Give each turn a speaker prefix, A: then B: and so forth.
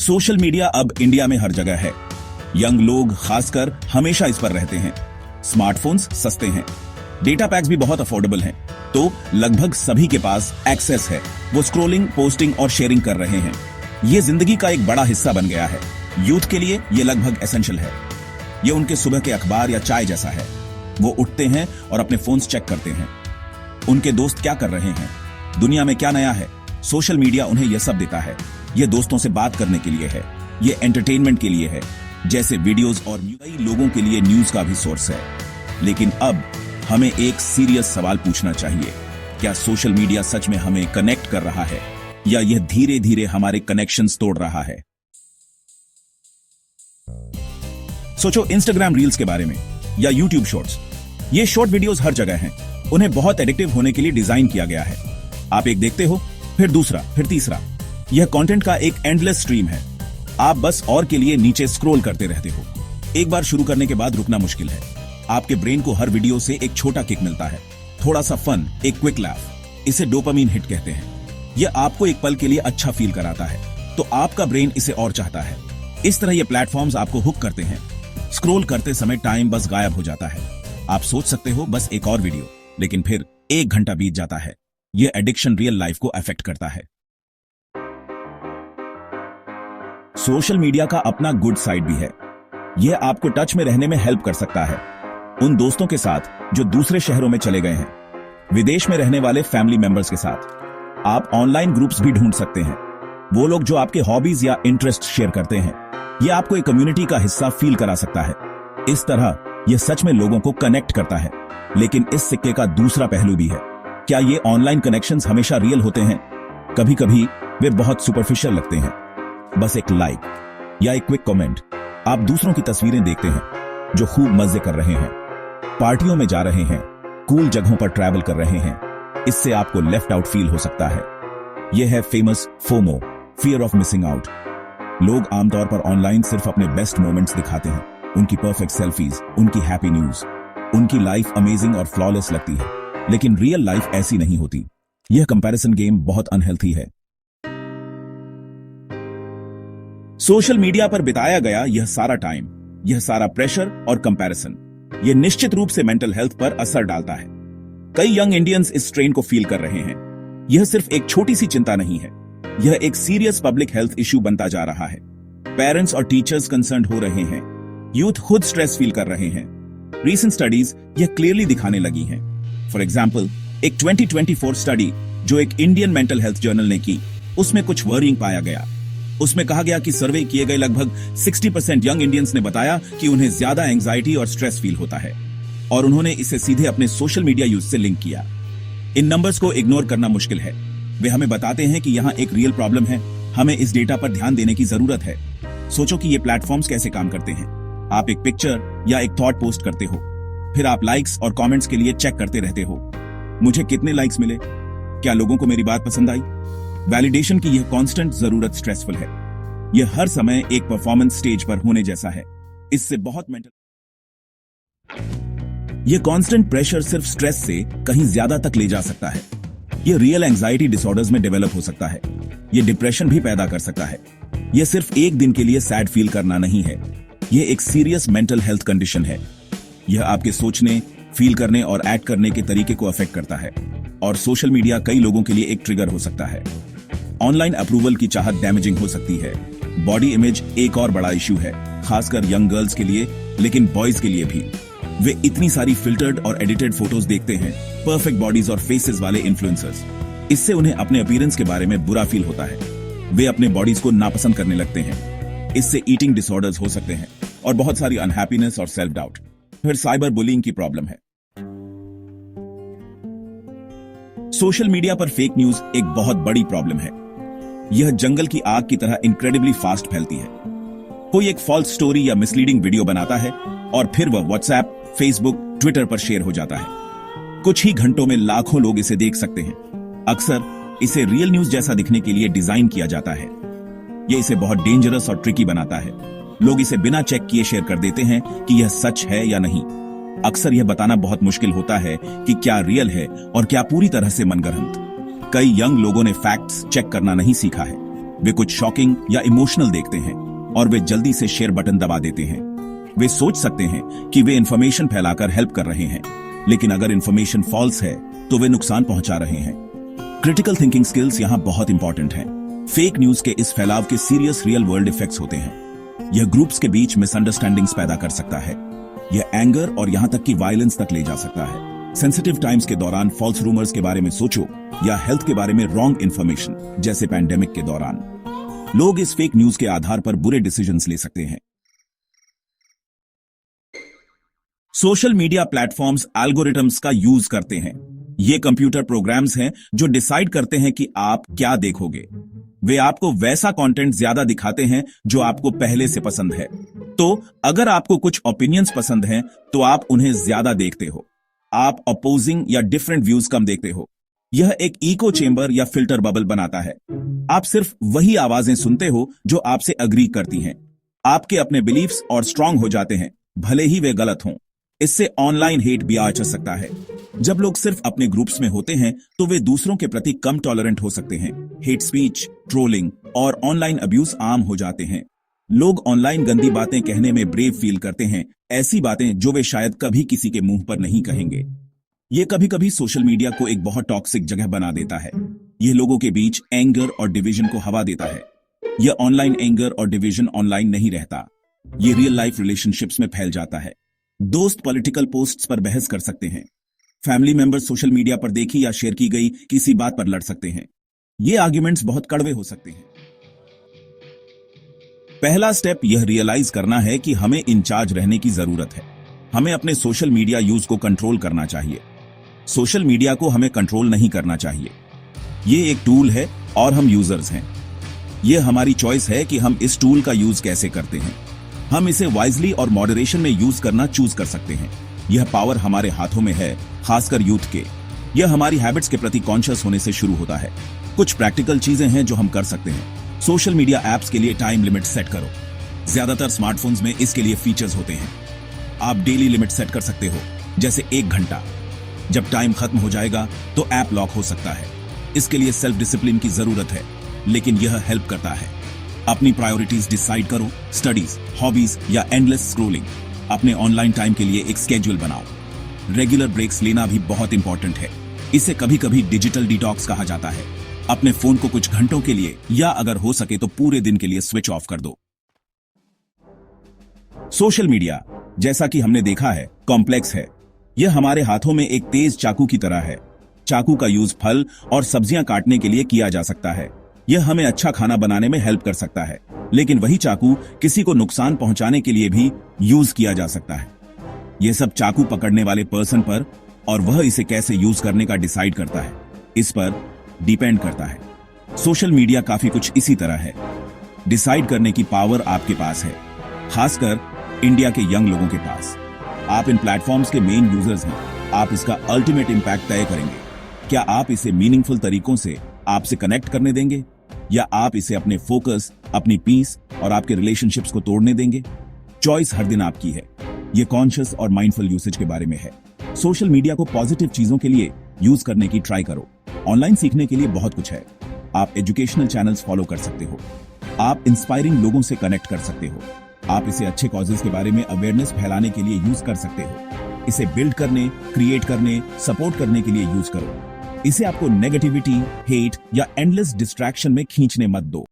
A: Social media अब India में हर जगह है। यंग लोग खासकर हमेशा इस पर रहते हैं। स्मार्टफोन्स सस्ते हैं, डेटा पैक्स भी बहुत अफोर्डेबल हैं, तो लगभग सभी के पास एक्सेस है। वो स्क्रोलिंग, पोस्टिंग और शेयरिंग कर रहे हैं। ये जिंदगी का एक बड़ा हिस्सा बन गया है। यूथ के लिए ये लगभग एसेंशियल है। ये उनके सुबह के अखबार या चाय जैसा है। वो उठते हैं और अपने फोन्स चेक करते हैं। उनके दोस्त क्या कर रहे हैं, दुनिया में क्या नया है, सोशल मीडिया उन्हें यह सब देता है। ये दोस्तों से बात करने के लिए है, ये एंटरटेनमेंट के लिए है, जैसे वीडियोस और कई लोगों के लिए न्यूज का भी सोर्स है। लेकिन अब हमें एक सीरियस सवाल पूछना चाहिए, क्या सोशल मीडिया सच में हमें कनेक्ट कर रहा है या यह धीरे धीरे हमारे कनेक्शंस तोड़ रहा है? सोचो इंस्टाग्राम रील्स के बारे में या यूट्यूब शॉर्ट्स। ये शॉर्ट वीडियोस हर जगह हैं। उन्हें बहुत एडिक्टिव होने के लिए डिजाइन किया गया है। आप एक देखते हो, फिर दूसरा, फिर तीसरा। यह कंटेंट का एक एंडलेस स्ट्रीम है। आप बस और के लिए नीचे स्क्रॉल करते रहते हो। एक बार शुरू करने के बाद रुकना मुश्किल है। आपके ब्रेन को हर वीडियो से एक छोटा किक मिलता है, थोड़ा सा फन, एक क्विक लाफ। इसे डोपामीन हिट कहते हैं। यह आपको एक पल के लिए अच्छा फील कराता है, तो आपका ब्रेन इसे और चाहता है। इस तरह ये प्लेटफॉर्म्स आपको हुक करते हैं। स्क्रॉल करते समय टाइम बस गायब हो जाता है। आप सोच सकते हो बस एक और वीडियो, लेकिन फिर 1 घंटा बीत जाता है। यह एडिक्शन रियल लाइफ को अफेक्ट करता है। सोशल मीडिया का अपना गुड साइड भी है। यह आपको टच में रहने में हेल्प कर सकता है, उन दोस्तों के साथ जो दूसरे शहरों में चले गए हैं, विदेश में रहने वाले फैमिली मेंबर्स के साथ। आप ऑनलाइन ग्रुप्स भी ढूंढ सकते हैं, वो लोग जो आपके हॉबीज या इंटरेस्ट शेयर करते हैं। यह आपको एक कम्युनिटी का हिस्सा फील करा सकता है। इस तरह यह सच में लोगों को कनेक्ट करता है। लेकिन इस सिक्के का दूसरा पहलू भी है। क्या ये ऑनलाइन कनेक्शंस हमेशा रियल होते हैं? कभी कभी वे बहुत सुपरफिशियल लगते हैं। बस एक लाइक या एक क्विक कमेंट। आप दूसरों की तस्वीरें देखते हैं जो खूब मजे कर रहे हैं, पार्टियों में जा रहे हैं, कूल जगहों पर ट्रैवल कर रहे हैं। इससे आपको लेफ्ट आउट फील हो सकता है। यह है famous FOMO, fear of missing out. लोग आमतौर पर ऑनलाइन सिर्फ अपने बेस्ट मोमेंट्स दिखाते हैं, उनकी परफेक्ट सेल्फीज, उनकी हैप्पी न्यूज। उनकी लाइफ अमेजिंग और फ्लॉलेस लगती है, लेकिन रियल लाइफ ऐसी नहीं होती। यह कंपैरिजन गेम बहुत अनहेल्थी है। सोशल मीडिया पर बिताया गया यह सारा टाइम, यह सारा प्रेशर और कंपैरिजन, यह निश्चित रूप से मेंटल हेल्थ पर असर डालता है। कई यंग इंडियंस इस स्ट्रेन को फील कर रहे हैं। यह सिर्फ एक छोटी सी चिंता नहीं है, यह एक सीरियस पब्लिक हेल्थ इश्यू बनता जा रहा है। पेरेंट्स और टीचर्स कंसर्न हो रहे हैं, यूथ खुद स्ट्रेस फील कर रहे हैं। रीसेंट स्टडीज यह क्लियरली दिखाने लगी हैं। फॉर एग्जाम्पल, एक 2024 स्टडी जो एक इंडियन मेंटल हेल्थ जर्नल ने की, उसमें कुछ वरिंग पाया गया। उसमें कहा गया कि सर्वे किए गए लगभग 60% यंग इंडियंस ने बताया कि उन्हें ज्यादा एंजाइटी और स्ट्रेस फील होता है, और उन्होंने इसे सीधे अपने सोशल मीडिया यूज से लिंक किया। इन नंबर्स को इग्नोर करना मुश्किल है। वे हमें बताते हैं कि यहाँ एक रियल प्रॉब्लम है। हमें इस डेटा पर ध्यान देने की जरूरत है। सोचो कि ये प्लेटफॉर्म्स कैसे काम करते हैं। आप एक पिक्चर या एक थॉट पोस्ट करते हो, फिर आप लाइक्स और कमेंट्स के लिए चेक करते रहते हो। मुझे कितने लाइक्स मिले, क्या लोगों को मेरी बात पसंद आई? वैलिडेशन की यह कांस्टेंट जरूरत स्ट्रेसफुल है। यह हर समय एक परफॉर्मेंस स्टेज पर होने जैसा है। इससे बहुत मेंटल, यह कांस्टेंट प्रेशर सिर्फ स्ट्रेस से कहीं ज्यादा तक ले जा सकता है। यह रियल एंजाइटी डिसऑर्डर्स में डेवलप हो सकता है। यह डिप्रेशन भी पैदा कर सकता है। यह सिर्फ एक दिन के लिए सैड फील करना नहीं है, यह एक सीरियस मेंटल हेल्थ कंडीशन है। यह आपके सोचने, फील करने और एक्ट करने के तरीके को अफेक्ट करता है, और सोशल मीडिया कई लोगों के लिए एक ट्रिगर हो सकता है। ऑनलाइन अप्रूवल की चाहत डैमेजिंग हो सकती है। बॉडी इमेज एक और बड़ा इश्यू है, खासकर यंग गर्ल्स के लिए, लेकिन बॉयज के लिए भी। वे इतनी सारी फिल्टर्ड और एडिटेड फोटोज देखते हैं, परफेक्ट बॉडीज और फेसेस वाले इन्फ्लुएंसर्स। इससे उन्हें अपने अपीयरेंस के बारे में बुरा फील होता है। वे अपने बॉडीज को नापसंद करने लगते हैं। इससे ईटिंग डिसऑर्डर्स हो सकते हैं और बहुत सारी अनहैप्पीनेस और सेल्फ डाउट। फिर साइबर बुलिंग की प्रॉब्लम है। सोशल मीडिया पर फेक न्यूज एक बहुत बड़ी प्रॉब्लम है। यह जंगल की आग की तरह इनक्रेडिबली फास्ट फैलती है। कोई एक फॉल्स स्टोरी या मिसलीडिंग वीडियो बनाता है और फिर वह व्हाट्सएप, फेसबुक, ट्विटर पर शेयर हो जाता है। कुछ ही घंटों में लाखों लोग इसे देख सकते हैं। अक्सर इसे रियल न्यूज जैसा दिखने के लिए डिजाइन किया जाता है। यह इसे बहुत डेंजरस और ट्रिकी बनाता है। लोग इसे बिना चेक किए शेयर कर देते हैं कि यह सच है या नहीं। अक्सर यह बताना बहुत मुश्किल होता है कि क्या रियल है और क्या पूरी तरह से मनगढ़ंत। कई यंग लोगों ने फैक्ट्स चेक करना नहीं सीखा है। वे कुछ शॉकिंग या इमोशनल देखते हैं और वे जल्दी से शेयर बटन दबा देते हैं। वे सोच सकते हैं कि वे इंफॉर्मेशन फैलाकर हेल्प कर रहे हैं, लेकिन अगर इंफॉर्मेशन फॉल्स है तो वे नुकसान पहुंचा रहे हैं। क्रिटिकल थिंकिंग स्किल्स यहां बहुत इंपॉर्टेंट हैं। फेक न्यूज के इस फैलाव के सीरियस रियल वर्ल्ड इफेक्ट्स होते हैं। यह ग्रुप्स के बीच मिसअंडरस्टैंडिंग्स पैदा कर सकता है। यह एंगर और यहां तक कि वायलेंस तक ले जा सकता है। सेंसिटिव टाइम्स के दौरान फॉल्स रूमर्स के बारे में सोचो या हेल्थ के बारे में रॉन्ग इंफॉर्मेशन जैसे पैंडेमिक के दौरान। लोग इस फेक न्यूज के आधार पर बुरे डिसीजंस ले सकते हैं। सोशल मीडिया प्लेटफॉर्म्स एल्गोरिथम्स का यूज करते हैं। ये कंप्यूटर प्रोग्राम्स हैं जो डिसाइड करते हैं कि आप क्या देखोगे। वे आपको वैसा कंटेंट ज्यादा दिखाते हैं जो आपको पहले से पसंद है। तो अगर आपको कुछ ओपिनियंस पसंद हैं तो आप उन्हें ज्यादा देखते हो। आप अपोजिंग या डिफरेंट व्यूज कम देखते हो। यह एक इको चेंबर या फिल्टर बबल बनाता है। आप सिर्फ वही आवाजें सुनते हो जो आपसे अग्री करती हैं। आपके अपने बिलीफ्स और स्ट्रांग हो जाते हैं, भले ही वे गलत हों। इससे ऑनलाइन हेट भी आ सकता है। जब लोग सिर्फ अपने ग्रुप्स में होते हैं तो वे दूसरों के प्रति कम टॉलरेंट हो सकते हैं। हेट स्पीच, ट्रोलिंग और ऑनलाइन अब्यूज आम हो जाते हैं। लोग ऑनलाइन गंदी बातें कहने में ब्रेव फील करते हैं, ऐसी बातें जो वे शायद कभी किसी के मुंह पर नहीं कहेंगे। ये कभी कभी सोशल मीडिया को एक बहुत टॉक्सिक जगह बना देता है। यह लोगों के बीच एंगर और डिवीजन को हवा देता है। यह ऑनलाइन एंगर और डिवीजन ऑनलाइन नहीं रहता, ये रियल लाइफ रिलेशनशिप्स में फैल जाता है। दोस्त पॉलिटिकल पोस्ट्स पर बहस कर सकते हैं। फैमिली मेंबर्स सोशल मीडिया पर देखी या शेयर की गई किसी बात पर लड़ सकते हैं। ये आर्ग्यूमेंट्स बहुत कड़वे हो सकते हैं। पहला स्टेप यह रियलाइज करना है कि हमें इंचार्ज रहने की जरूरत है। हमें अपने सोशल मीडिया यूज को कंट्रोल करना चाहिए। सोशल मीडिया को हमें कंट्रोल नहीं करना चाहिए। ये एक टूल है और हम यूजर्स हैं। यह हमारी चॉइस है कि हम इस टूल का यूज कैसे करते हैं। हम इसे वाइजली और मॉडरेशन में यूज करना चूज कर सकते हैं। यह पावर हमारे हाथों में है, खासकर यूथ के। यह हमारी हैबिट्स के प्रति कॉन्शियस होने से शुरू होता है। कुछ प्रैक्टिकल चीजें हैं जो हम कर सकते हैं। सोशल मीडिया एप्स के लिए टाइम लिमिट सेट करो। ज्यादातर स्मार्टफोन्स में इसके लिए फीचर्स होते हैं। आप डेली लिमिट सेट कर सकते हो, जैसे 1 घंटा। जब टाइम खत्म हो जाएगा तो ऐप लॉक हो सकता है। इसके लिए सेल्फ डिसिप्लिन की जरूरत है, लेकिन यह हेल्प करता है। अपनी प्रायोरिटीज डिसाइड करो, स्टडीज, हॉबीज या एंडलेस स्क्रोलिंग। अपने ऑनलाइन टाइम के लिए एक स्केड्यूल बनाओ। रेगुलर ब्रेक्स लेना भी बहुत इंपॉर्टेंट है। इसे कभी कभी डिजिटल डिटॉक्स कहा जाता है। अपने फोन को कुछ घंटों के लिए या अगर हो सके तो पूरे दिन के लिए स्विच ऑफ कर दो। सोशल मीडिया, जैसा कि हमने देखा है, कॉम्प्लेक्स है। यह हमारे हाथों में एक तेज चाकू की तरह है। चाकू का यूज फल और सब्जियां काटने के लिए किया जा सकता है। यह हमें अच्छा खाना बनाने में हेल्प कर सकता है, लेकिन वही चाकू किसी को नुकसान पहुंचाने के लिए भी यूज किया जा सकता है। यह सब चाकू पकड़ने वाले पर्सन पर और वह इसे कैसे यूज करने का डिसाइड करता है, इस पर डिपेंड करता है। सोशल मीडिया काफी कुछ इसी तरह है। डिसाइड करने की पावर आपके पास है, खासकर इंडिया के यंग लोगों के पास। आप इन प्लेटफॉर्म्स के मेन यूजर्स हैं। आप इसका अल्टीमेट इंपैक्ट तय करेंगे। क्या आप इसे मीनिंगफुल तरीकों से आपसे कनेक्ट करने देंगे, या आप इसे अपने फोकस, अपनी पीस और आपके रिलेशनशिप्स को तोड़ने देंगे? चॉइस हर दिन आपकी है। यह कॉन्शियस और माइंडफुल यूसेज के बारे में है। सोशल मीडिया को पॉजिटिव चीजों के लिए यूज करने की ट्राई करो। ऑनलाइन सीखने के लिए बहुत कुछ है। आप एजुकेशनल चैनल्स फॉलो कर सकते हो। आप इंस्पायरिंग लोगों से कनेक्ट कर सकते हो। आप इसे अच्छे कॉजेज के बारे में अवेयरनेस फैलाने के लिए यूज कर सकते हो। इसे बिल्ड करने, क्रिएट करने, सपोर्ट करने के लिए यूज करो। इसे आपको नेगेटिविटी, हेट या एंडलेस डिस्ट्रैक्शन में खींचने मत दो।